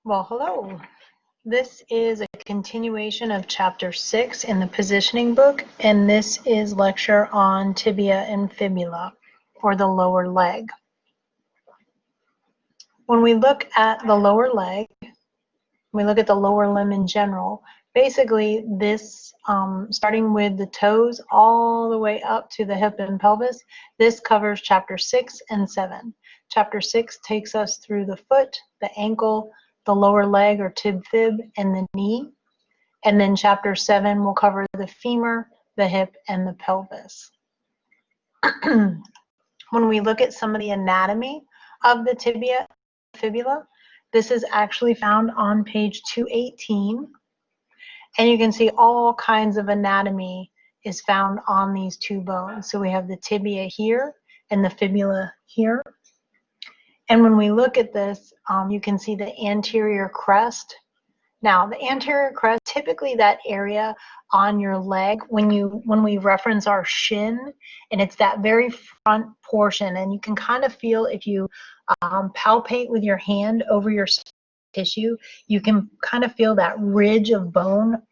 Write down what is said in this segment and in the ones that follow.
Well, hello. This is a continuation of Chapter 6 in the positioning book, and this is lecture on tibia and fibula, or the lower leg. When we look at the lower leg, we look at the lower limb in general, basically this, starting with the toes all the way up to the hip and pelvis, this covers Chapter 6 and 7. Chapter 6 takes us through the foot, the ankle, the lower leg or tib-fib, and the knee. And then Chapter 7 will cover the femur, the hip, and the pelvis. When we look at some of the anatomy of the tibia and fibula, this is actually found on page 218. And you can see all kinds of anatomy is found on these two bones. So we have the tibia here and the fibula here. And when we look at this, you can see the anterior crest. Now, the anterior crest, typically that area on your leg, when we reference our shin, and it's that very front portion, and you can kind of feel if you palpate with your hand over your tissue, you can kind of feel that ridge of bone.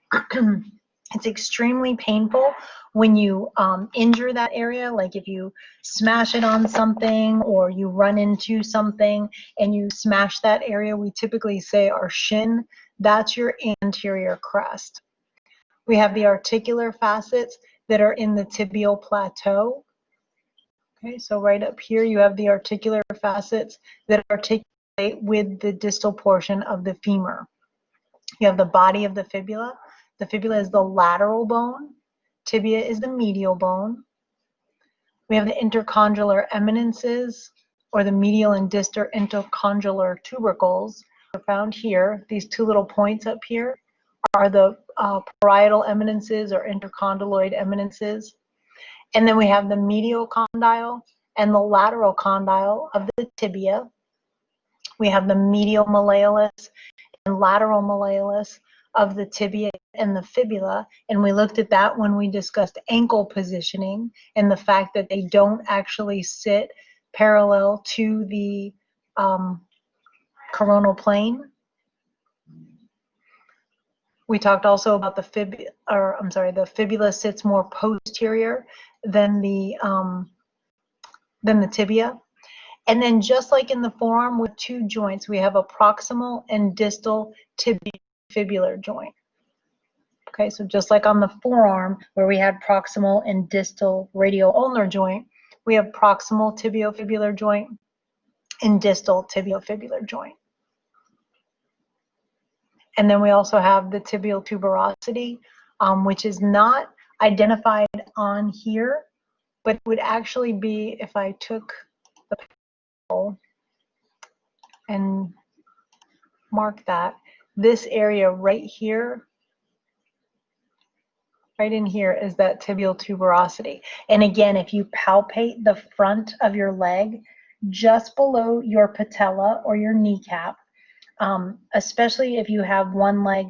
It's extremely painful when you injure that area, like if you smash it on something or you run into something and you smash that area, we typically say our shin, that's your anterior crest. We have the articular facets that are in the tibial plateau. Okay, so right up here you have the articular facets that articulate with the distal portion of the femur. You have the body of the fibula. The fibula is the lateral bone. Tibia is the medial bone. We have the intercondylar eminences, or the medial and distal intercondylar tubercles, are found here. These two little points up here are the parietal eminences or intercondyloid eminences. And then we have the medial condyle and the lateral condyle of the tibia. We have the medial malleolus and lateral malleolus of the tibia and the fibula, and we looked at that when we discussed ankle positioning and the fact that they don't actually sit parallel to the coronal plane. We talked also about the fibula sits more posterior than the tibia. And then just like in the forearm with two joints, we have a proximal and distal tibiofibular joint. Okay, so just like on the forearm where we had proximal and distal radio-ulnar joint, we have proximal tibiofibular joint and distal tibiofibular joint. And then we also have the tibial tuberosity, which is not identified on here, but it would actually be if I took the pencil and mark that, this area right here, right in here is that tibial tuberosity. And again, if you palpate the front of your leg just below your patella or your kneecap, especially if you have one leg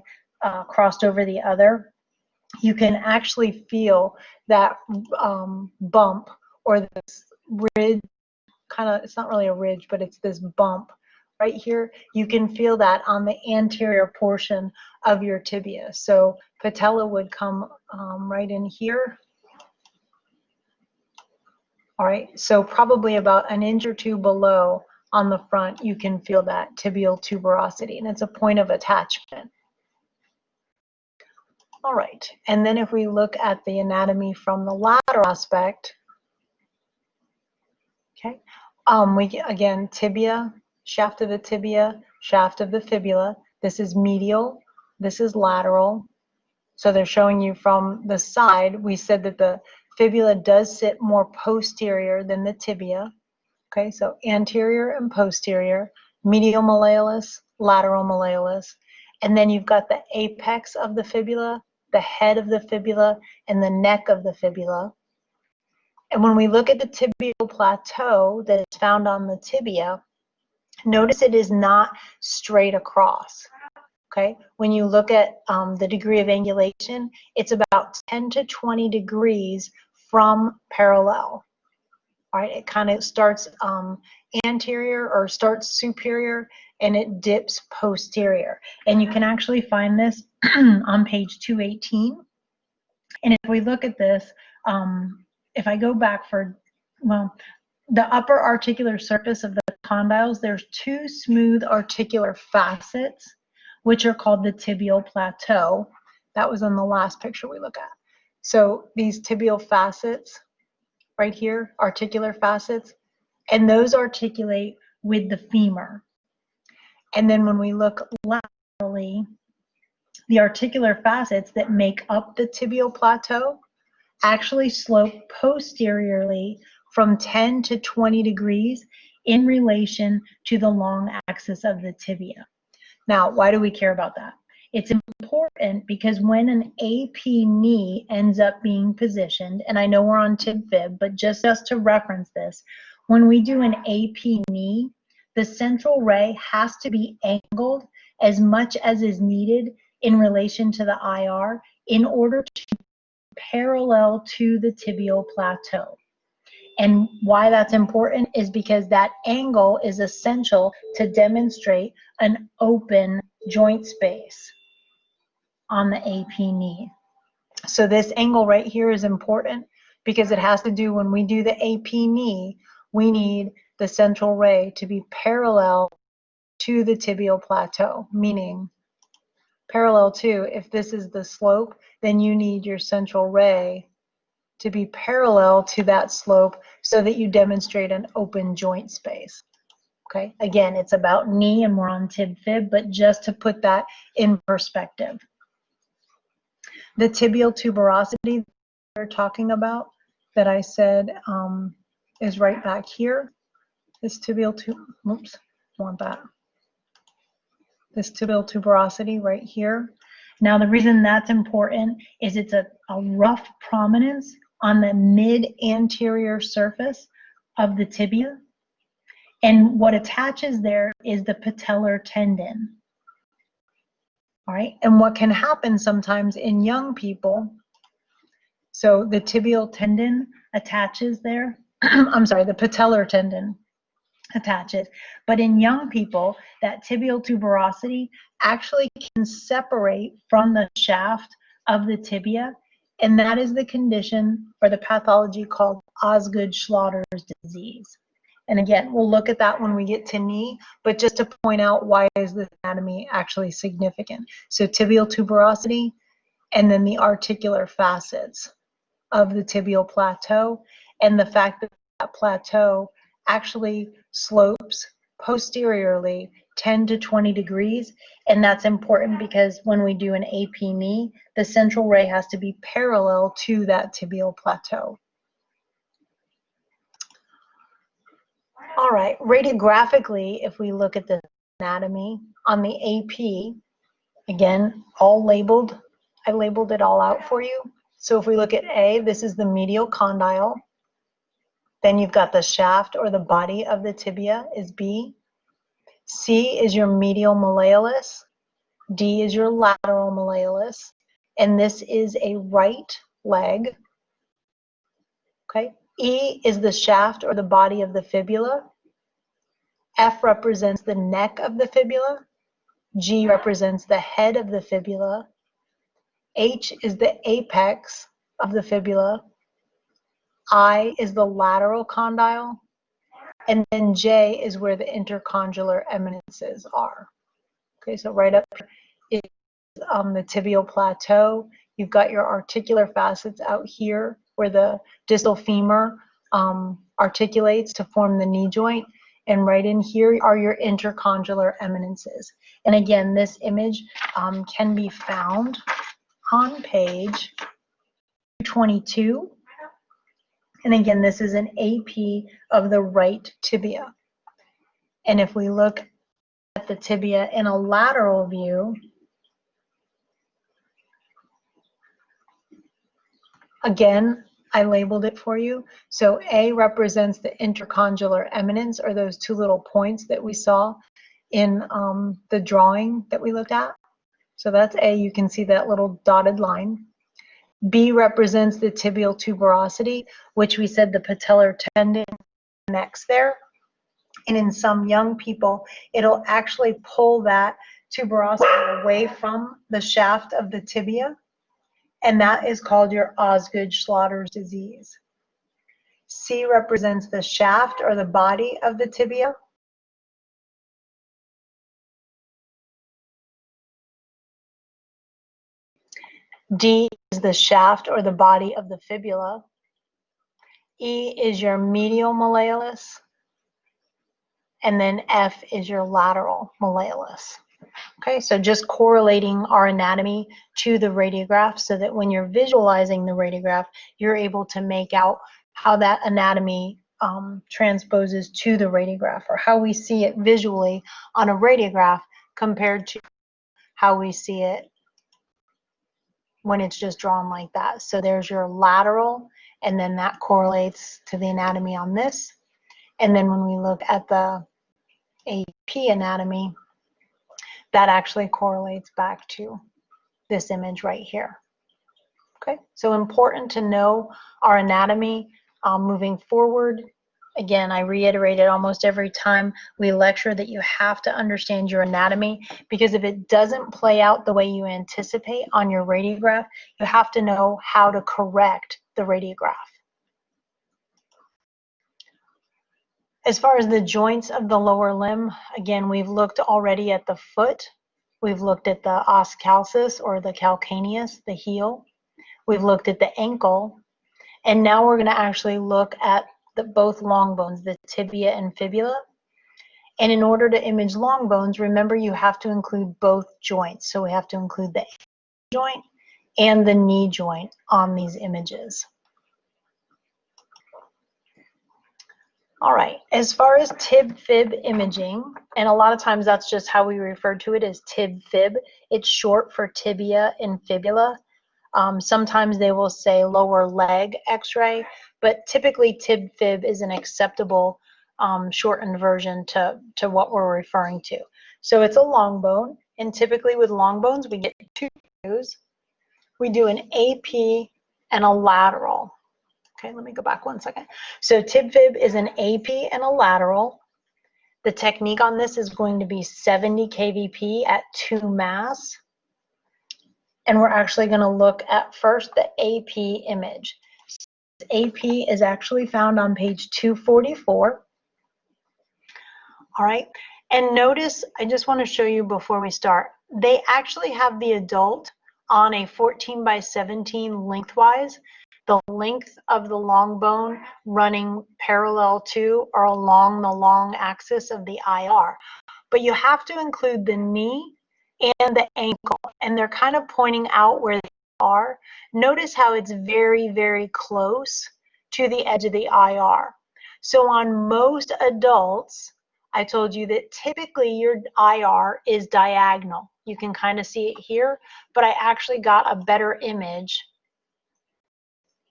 crossed over the other, you can actually feel that bump or this ridge, kind of, it's not really a ridge, but it's this bump right here. You can feel that on the anterior portion of your tibia. So patella would come right in here. All right, so probably about an inch or two below on the front, you can feel that tibial tuberosity, and it's a point of attachment. All right, and then if we look at the anatomy from the lateral aspect, okay, again, tibia, shaft of the tibia, shaft of the fibula. This is medial, this is lateral. So they're showing you from the side. We said that the fibula does sit more posterior than the tibia. Okay, so anterior and posterior, medial malleolus, lateral malleolus. And then you've got the apex of the fibula, the head of the fibula, and the neck of the fibula. And when we look at the tibial plateau that is found on the tibia, notice it is not straight across. Okay, when you look at the degree of angulation, it's about 10 to 20 degrees from parallel. All All right, it kind of starts anterior or starts superior and it dips posterior. And you can actually find this on page 218. And if we look at this, if I go back for, well, the upper articular surface of the condyles, there's two smooth articular facets, which are called the tibial plateau. That was on the last picture we look at. So these tibial facets right here, articular facets, and those articulate with the femur. And then when we look laterally, the articular facets that make up the tibial plateau actually slope posteriorly from 10 to 20 degrees in relation to the long axis of the tibia. Now, why do we care about that? It's important because when an AP knee ends up being positioned, and I know we're on tib-fib, but just to reference this, when we do an AP knee, the central ray has to be angled as much as is needed in relation to the IR in order to parallel to the tibial plateau. And why that's important is because that angle is essential to demonstrate an open joint space on the AP knee. So this angle right here is important because it has to do, when we do the AP knee, we need the central ray to be parallel to the tibial plateau, meaning parallel to, if this is the slope, then you need your central ray to be parallel to that slope so that you demonstrate an open joint space. Okay, again, it's about knee and we're on tib-fib, but just to put that in perspective. The tibial tuberosity we're talking about that I said is right back here. This tibial oops, want that. This tibial tuberosity right here. Now the reason that's important is it's a rough prominence on the mid-anterior surface of the tibia. And what attaches there is the patellar tendon. All right, and what can happen sometimes in young people, so the tibial tendon attaches there, I'm sorry, the patellar tendon attaches, but in young people, that tibial tuberosity actually can separate from the shaft of the tibia, and that is the condition or the pathology called Osgood-Schlatters disease. And again, we'll look at that when we get to knee, but just to point out why is this anatomy actually significant. So tibial tuberosity, and then the articular facets of the tibial plateau, and the fact that that plateau actually slopes posteriorly 10 to 20 degrees, and that's important because when we do an AP knee, the central ray has to be parallel to that tibial plateau. All right, radiographically, if we look at the anatomy on the AP, again, all labeled, I labeled it all out for you. So if we look at A, this is the medial condyle. Then you've got the shaft or the body of the tibia is B. C is your medial malleolus. D is your lateral malleolus. And this is a right leg. Okay. E is the shaft or the body of the fibula. F represents the neck of the fibula. G represents the head of the fibula. H is the apex of the fibula. I is the lateral condyle. And then J is where the intercondylar eminences are. Okay, so right up is the tibial plateau. You've got your articular facets out here where the distal femur articulates to form the knee joint. And right in here are your intercondylar eminences. And again, this image can be found on page 22. And again, this is an AP of the right tibia. And if we look at the tibia in a lateral view, again, I labeled it for you. So A represents the intercondylar eminence, or those two little points that we saw in the drawing that we looked at. So that's A, you can see that little dotted line. B represents the tibial tuberosity, which we said the patellar tendon connects there. And in some young people, it'll actually pull that tuberosity away from the shaft of the tibia, and that is called your Osgood-Schlatter's disease. C represents the shaft or the body of the tibia. D is the shaft or the body of the fibula. E is your medial malleolus. And then F is your lateral malleolus. Okay, so just correlating our anatomy to the radiograph so that when you're visualizing the radiograph, you're able to make out how that anatomy transposes to the radiograph, or how we see it visually on a radiograph compared to how we see it when it's just drawn like that. So there's your lateral, and then that correlates to the anatomy on this. And then when we look at the AP anatomy, that actually correlates back to this image right here. Okay, so important to know our anatomy moving forward. Again, I reiterate it almost every time we lecture that you have to understand your anatomy, because if it doesn't play out the way you anticipate on your radiograph, you have to know how to correct the radiograph. As far as the joints of the lower limb, again, we've looked already at the foot. We've looked at the os calcis or the calcaneus, the heel. We've looked at the ankle. And now we're going to actually look at both long bones, the tibia and fibula. And in order to image long bones, remember you have to include both joints. So we have to include the ankle joint and the knee joint on these images. All right, as far as tib-fib imaging, and a lot of times that's just how we refer to it as tib-fib. It's short for tibia and fibula. Sometimes they will say lower leg x-ray, but typically tib-fib is an acceptable shortened version to what we're referring to. So it's a long bone, and typically with long bones we get two views. We do an AP and a lateral. Okay, let me go back one second. So tib-fib is an AP and a lateral. The technique on this is going to be 70 kVp at 2 Mass. And we're actually going to look at first the AP image. AP is actually found on page 244. All right, and notice, I just want to show you before we start, they actually have the adult on a 14:17 lengthwise, the length of the long bone running parallel to or along the long axis of the IR. But you have to include the knee and the ankle, and they're kind of pointing out where they are. Notice how it's very, very close to the edge of the IR. So on most adults, I told you that typically your IR is diagonal. You can kind of see it here, but I actually got a better image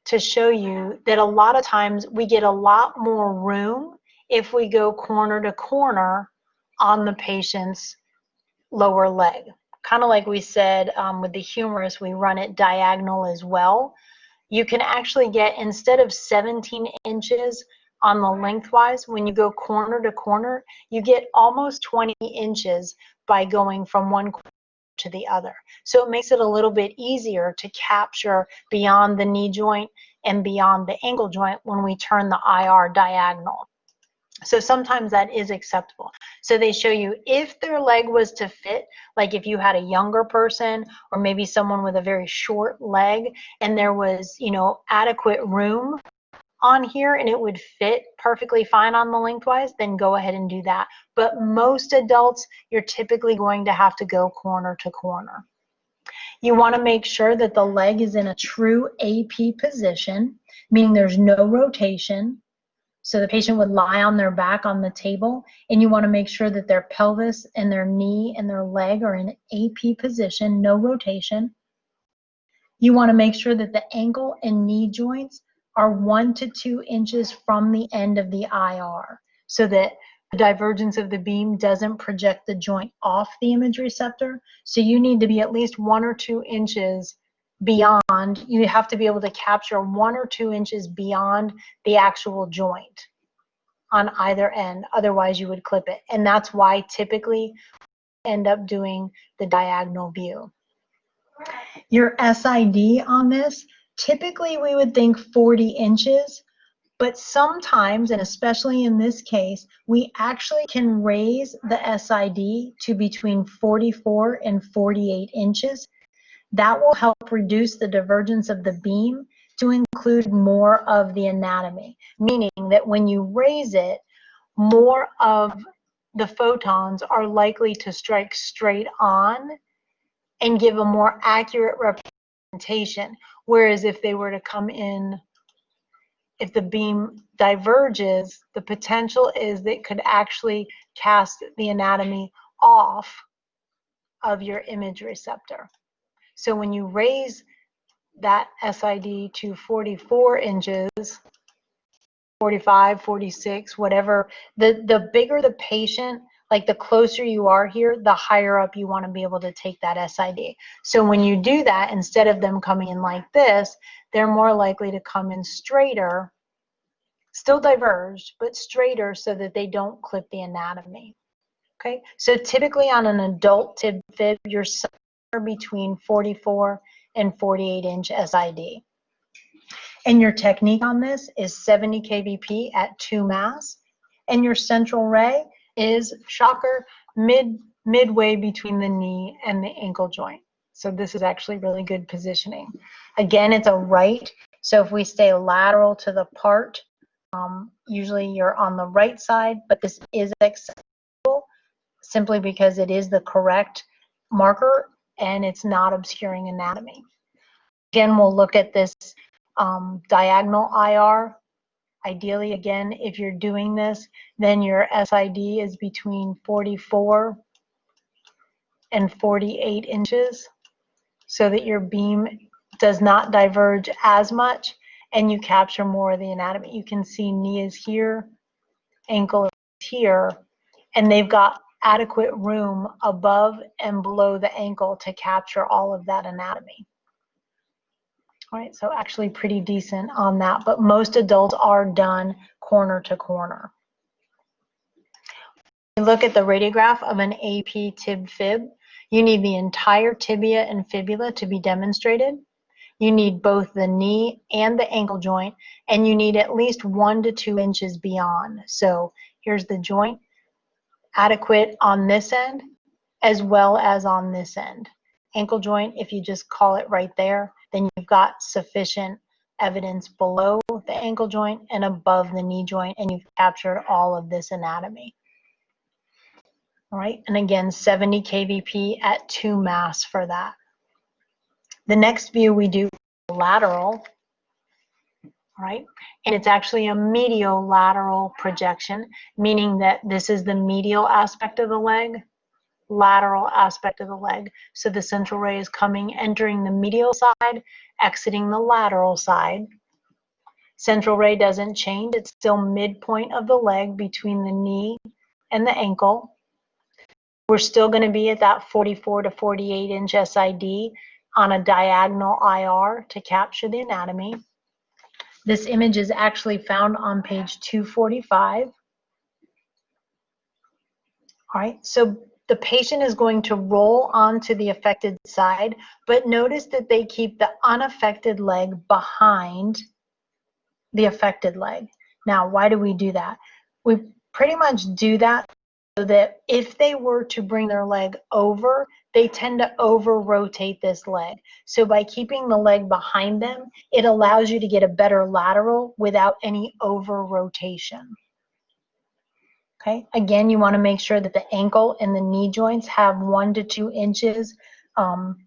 to show you that a lot of times we get a lot more room if we go corner to corner on the patient's lower leg. Kind of like we said with the humerus, we run it diagonal as well. You can actually get, instead of 17 inches on the lengthwise, when you go corner to corner, you get almost 20 inches by going from one corner to the other. So it makes it a little bit easier to capture beyond the knee joint and beyond the ankle joint when we turn the IR diagonal. So sometimes that is acceptable. So they show you if their leg was to fit, like if you had a younger person or maybe someone with a very short leg and there was, you know, adequate room on here and it would fit perfectly fine on the lengthwise, then go ahead and do that. But most adults, you're typically going to have to go corner to corner. You want to make sure that the leg is in a true AP position, meaning there's no rotation. So the patient would lie on their back on the table, and you want to make sure that their pelvis and their knee and their leg are in AP position, no rotation. You want to make sure that the ankle and knee joints are 1 to 2 inches from the end of the IR, so that the divergence of the beam doesn't project the joint off the image receptor. So you need to be at least 1 or 2 inches beyond. You have to be able to capture 1 or 2 inches beyond the actual joint. on either end. Otherwise, you would clip it. And that's why typically we end up doing the diagonal view. Your SID on this, typically we would think 40 inches, but sometimes, and especially in this case, we actually can raise the SID to between 44 and 48 inches. That will help reduce the divergence of the beam to include more of the anatomy, meaning that when you raise it, more of the photons are likely to strike straight on and give a more accurate representation. Whereas if they were to come in, if the beam diverges, the potential is that it could actually cast the anatomy off of your image receptor. So when you raise that SID to 44 inches, 45, 46, whatever, the bigger the patient, like the closer you are here, the higher up you want to be able to take that SID. So when you do that, instead of them coming in like this, they're more likely to come in straighter, still diverged, but straighter so that they don't clip the anatomy. Okay, so typically on an adult tib fib, you're somewhere between 44 and 48 inch SID. And your technique on this is 70 kVp at 2 mass. And your central ray is, shocker, midway between the knee and the ankle joint. So this is actually really good positioning. Again, it's a right. So if we stay lateral to the part, usually you're on the right side, but this is acceptable simply because it is the correct marker and it's not obscuring anatomy. Again, we'll look at this diagonal IR. Ideally, again, if you're doing this, then your SID is between 44 and 48 inches so that your beam does not diverge as much and you capture more of the anatomy. You can see knee is here, ankle is here, and they've got adequate room above and below the ankle to capture all of that anatomy. All right, so actually pretty decent on that, but most adults are done corner to corner. When you look at the radiograph of an AP tib fib, you need the entire tibia and fibula to be demonstrated. You need both the knee and the ankle joint, and you need at least 1 to 2 inches beyond. So here's the joint, adequate on this end as well as on this end. Ankle joint, if you just call it right there, then you've got sufficient evidence below the ankle joint and above the knee joint, and you've captured all of this anatomy. All right, and again, 70 kVp at 2 mass for that. The next view we do lateral, right? And it's actually a medial-lateral projection, meaning that this is the medial aspect of the leg, lateral aspect of the leg. So the central ray is coming, entering the medial side, exiting the lateral side. Central ray doesn't change. It's still midpoint of the leg between the knee and the ankle. We're still going to be at that 44 to 48 inch SID on a diagonal IR to capture the anatomy. This image is actually found on page 245. All right, so the patient is going to roll onto the affected side, but notice that they keep the unaffected leg behind the affected leg. Now, why do we do that? We pretty much do that so that if they were to bring their leg over, they tend to over-rotate this leg. So by keeping the leg behind them, it allows you to get a better lateral without any over-rotation. Okay, again, you want to make sure that the ankle and the knee joints have 1 to 2 inches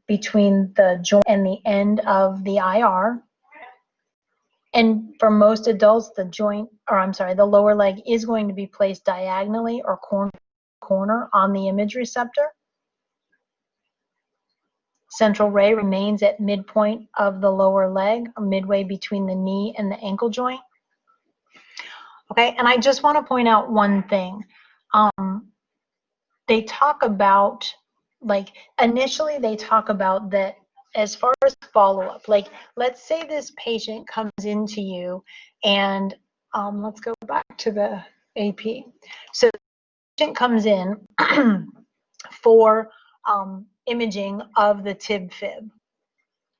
between the joint and the end of the IR. And for most adults, the lower leg is going to be placed diagonally or corner on the image receptor. Central ray remains at midpoint of the lower leg, or midway between the knee and the ankle joint. Okay, and I just want to point out one thing. They talk about, like, initially they talk about that as far as follow-up. Like, let's say this patient comes into you and let's go back to the AP. So the patient comes in for imaging of the tib fib,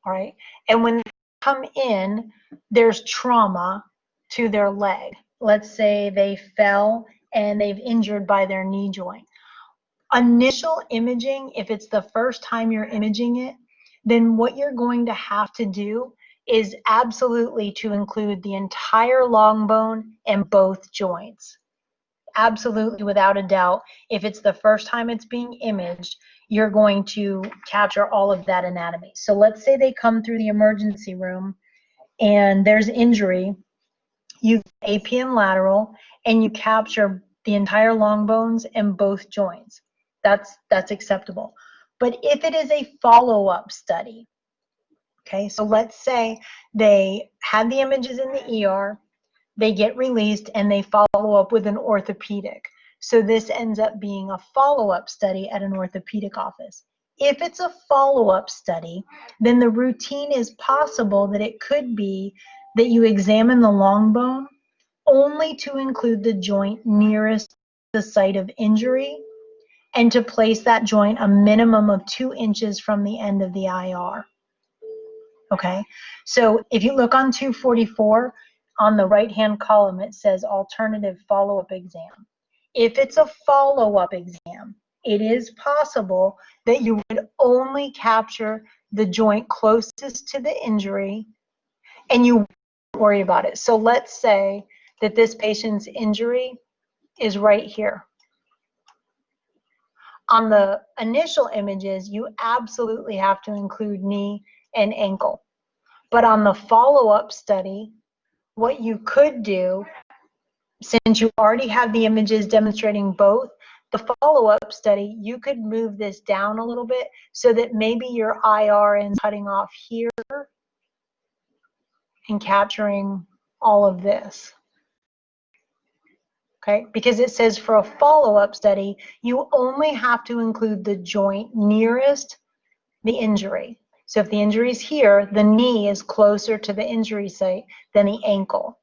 all right? And when they come in, there's trauma to their leg. Let's say they fell and they've injured by their knee joint. Initial imaging, if it's the first time you're imaging it, then what you're going to have to do is absolutely to include the entire long bone and both joints. Absolutely, without a doubt, if it's the first time it's being imaged, you're going to capture all of that anatomy. So let's say they come through the emergency room and there's injury, you AP and lateral, and you capture the entire long bones and both joints. That's acceptable. But if it is a follow-up study, okay, so let's say they had the images in the ER, they get released, and they follow up with an orthopedic. So this ends up being a follow-up study at an orthopedic office. If it's a follow-up study, then the routine is possible that it could be that you examine the long bone only to include the joint nearest the site of injury and to place that joint a minimum of 2 inches from the end of the IR. Okay, so if you look on 244, on the right-hand column, it says alternative follow-up exam. If it's a follow-up exam, it is possible that you would only capture the joint closest to the injury and you won't worry about it. So let's say that this patient's injury is right here. On the initial images, you absolutely have to include knee and ankle. But on the follow-up study, what you could do, since you already have the images demonstrating both, the follow-up study, you could move this down a little bit so that maybe your IR is cutting off here and capturing all of this. Okay, because it says for a follow-up study, you only have to include the joint nearest the injury. So if the injury is here, the knee is closer to the injury site than the ankle.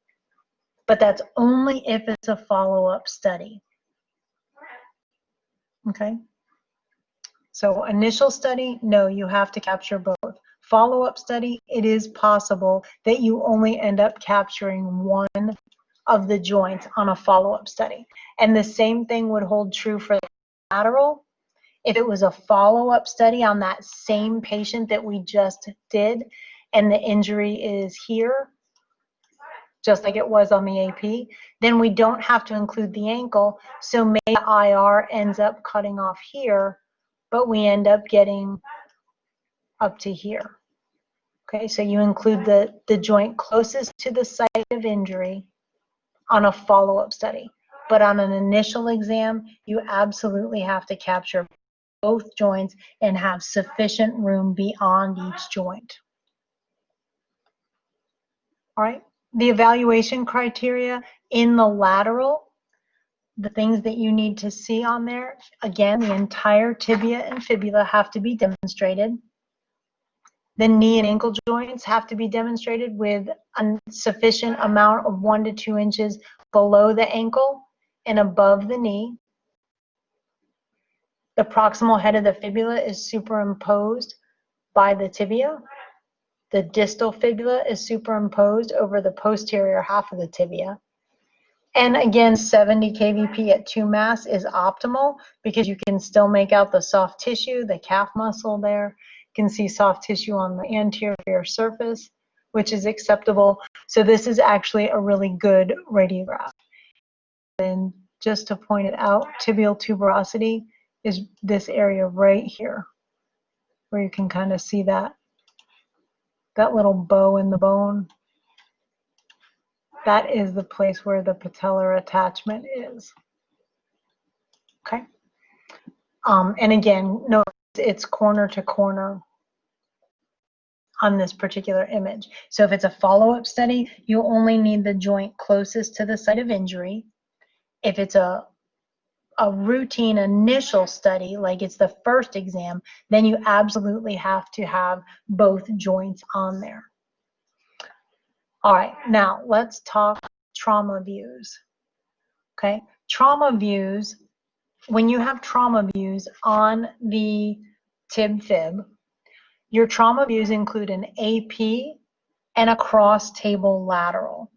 But that's only if it's a follow-up study. Okay? So initial study, no, you have to capture both. Follow-up study, it is possible that you only end up capturing one of the joints on a follow-up study. And the same thing would hold true for the lateral. If it was a follow-up study on that same patient that we just did, and the injury is here, just like it was on the AP, then we don't have to include the ankle. So maybe IR ends up cutting off here, but we end up getting up to here. Okay, so you include the joint closest to the site of injury on a follow-up study. But on an initial exam, you absolutely have to capture both joints and have sufficient room beyond each joint. All right, the evaluation criteria in the lateral, the things that you need to see on there, again, the entire tibia and fibula have to be demonstrated. The knee and ankle joints have to be demonstrated with a sufficient amount of 1 to 2 inches below the ankle and above the knee. The proximal head of the fibula is superimposed by the tibia. The distal fibula is superimposed over the posterior half of the tibia. And again, 70 kVp at 2 mass is optimal because you can still make out the soft tissue, the calf muscle there. You can see soft tissue on the anterior surface, which is acceptable. So this is actually a really good radiograph. And just to point it out, tibial tuberosity is this area right here, where you can kind of see that little bow in the bone. That is the place where the patellar attachment is. Okay. And again, notice it's corner to corner on this particular image. So if it's a follow-up study, you only need the joint closest to the site of injury. If it's a routine initial study, like it's the first exam, then you absolutely have to have both joints on there. All right, now let's talk trauma views. Okay, trauma views, when you have trauma views on the TIB-FIB, your trauma views include an AP and a cross-table lateral.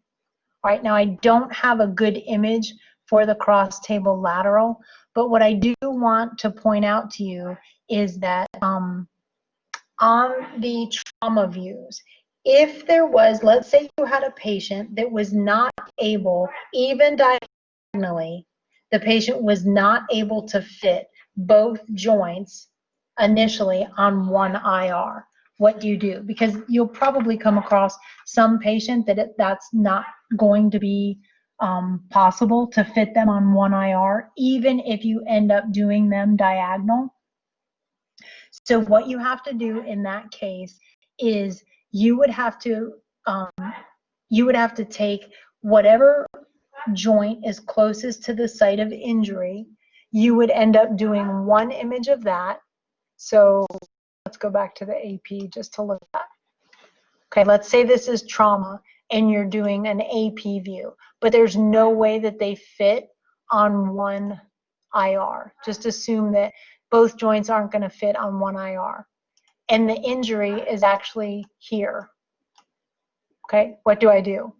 All right, now I don't have a good image for the cross-table lateral, but what I do want to point out to you is that on the trauma views, if there was, let's say you had a patient that was not able, even diagonally, the patient was not able to fit both joints initially on one IR. What do you do? Because you'll probably come across some patient that that's not going to be possible to fit them on one IR, even if you end up doing them diagonal. So what you have to do in that case is you would have to take whatever joint is closest to the site of injury. You would end up doing one image of that. So let's go back to the AP just to look at. Okay, let's say this is trauma and you're doing an AP view, but there's no way that they fit on one IR. Just assume that both joints aren't going to fit on one IR. And the injury is actually here. Okay, what do?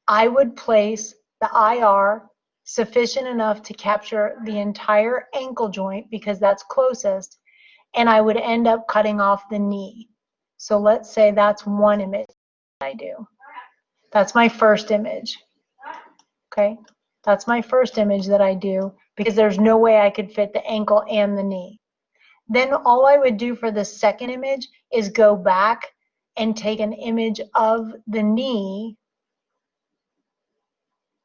I would place the IR sufficient enough to capture the entire ankle joint because that's closest, and I would end up cutting off the knee. So let's say that's one image I do. That's my first image. Okay, that's my first image that I do because there's no way I could fit the ankle and the knee. Then all I would do for the second image is go back and take an image of the knee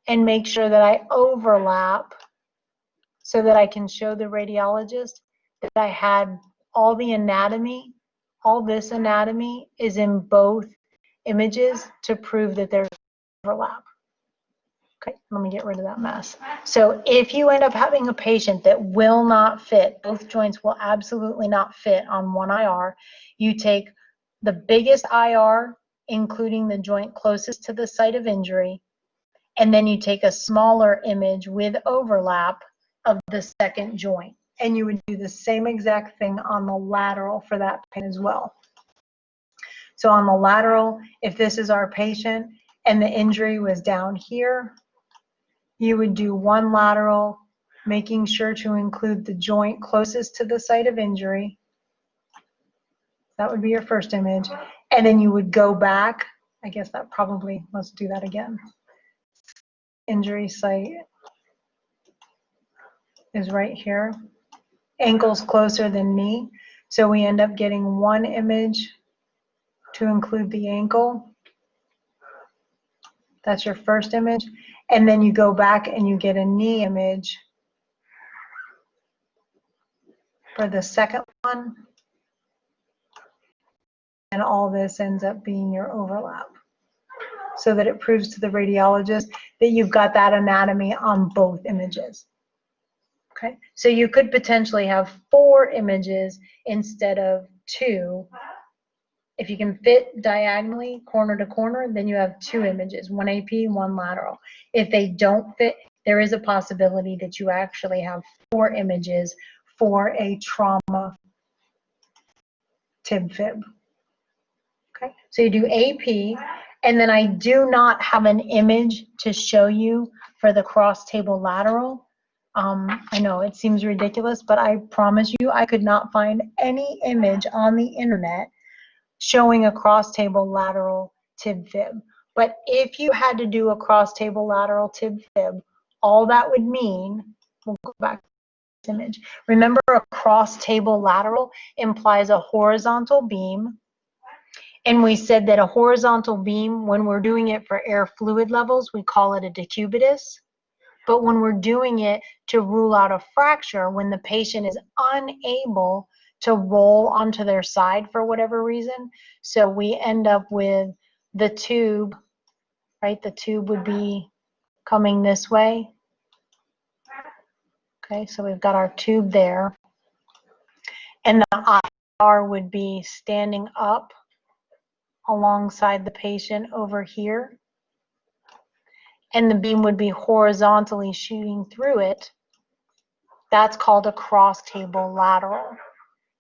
and make sure that I overlap so that I can show the radiologist that I had all the anatomy, all this anatomy is in both images to prove that there's overlap. Okay, let me get rid of that mess. So if you end up having a patient that will not fit, both joints will absolutely not fit on one IR, you take the biggest IR, including the joint closest to the site of injury, and then you take a smaller image with overlap of the second joint. And you would do the same exact thing on the lateral for that patient as well. So on the lateral, if this is our patient and the injury was down here, you would do one lateral, making sure to include the joint closest to the site of injury. That would be your first image. And then you would go back. I guess that probably, let's do that again. Injury site is right here. Ankle's closer than knee. So we end up getting one image to include the ankle. That's your first image. And then you go back and you get a knee image for the second one. And all this ends up being your overlap, so that it proves to the radiologist that you've got that anatomy on both images. Okay, so you could potentially have 4 images instead of 2. If you can fit diagonally, corner to corner, then you have 2 images, one AP, one lateral. If they don't fit, there is a possibility that you actually have 4 images for a trauma TIB-FIB. Okay, so you do AP, and then I do not have an image to show you for the cross-table lateral. I know it seems ridiculous, but I promise you I could not find any image on the internet showing a cross-table lateral TIB-FIB. But if you had to do a cross-table lateral TIB-FIB, all that would mean, we'll go back to this image. Remember, a cross-table lateral implies a horizontal beam. And we said that a horizontal beam, when we're doing it for air fluid levels, we call it a decubitus. But when we're doing it to rule out a fracture, when the patient is unable to roll onto their side for whatever reason, so we end up with the tube, right? The tube would be coming this way. Okay, so we've got our tube there. And the IR would be standing up alongside the patient over here. and the beam would be horizontally shooting through it, that's called a cross-table lateral.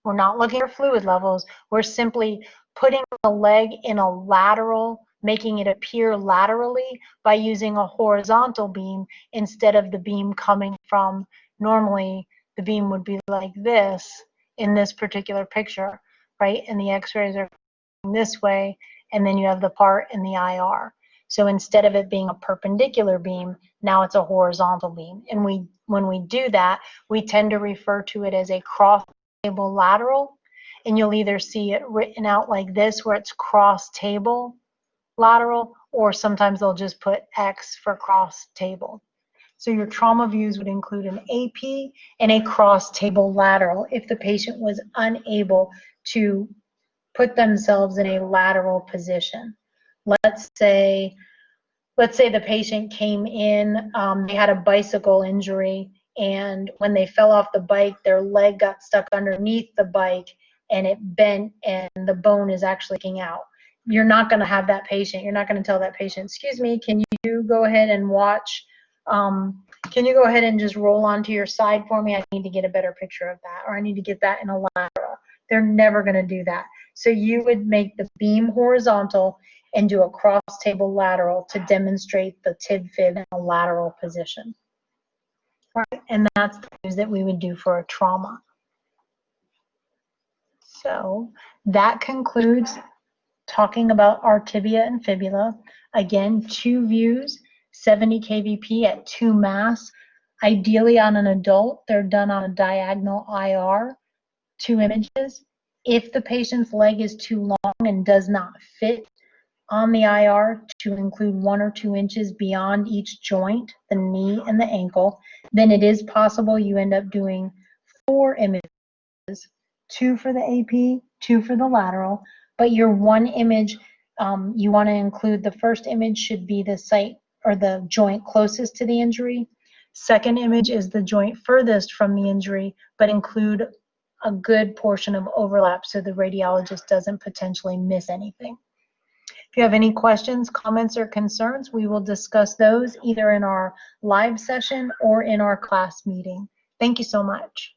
We're not looking for fluid levels. We're simply putting the leg in a lateral, making it appear laterally by using a horizontal beam instead of the beam coming from, normally the beam would be like this in this particular picture, right? And the x-rays are this way, and then you have the part in the IR. So instead of it being a perpendicular beam, now it's a horizontal beam. And when we do that, we tend to refer to it as a cross-table lateral, and you'll either see it written out like this where it's cross-table lateral, or sometimes they'll just put X for cross-table. So your trauma views would include an AP and a cross-table lateral if the patient was unable to put themselves in a lateral position. Let's say the patient came in, they had a bicycle injury, and when they fell off the bike, their leg got stuck underneath the bike and it bent and the bone is actually sticking out. You're not going to have that patient, you're not going to tell that patient, excuse me, can you go ahead and watch, can you go ahead and just roll onto your side for me? I need to get a better picture of that, or I need to get that in a lateral. They're never going to do that. So you would make the beam horizontal and do a cross-table lateral to demonstrate the tib-fib in a lateral position. Right, and that's the views that we would do for a trauma. So that concludes talking about our tibia and fibula. Again, 2 views, 70 kVp at 2 mass. Ideally on an adult, they're done on a diagonal IR, 2 images. If the patient's leg is too long and does not fit on the IR to include 1 or 2 inches beyond each joint, the knee and the ankle, then it is possible you end up doing 4 images, 2 for the AP, 2 for the lateral, but your 1 image, you want to include, the first image should be the site or the joint closest to the injury. Second image is the joint furthest from the injury, but include a good portion of overlap so the radiologist doesn't potentially miss anything. If you have any questions, comments, or concerns, we will discuss those either in our live session or in our class meeting. Thank you so much.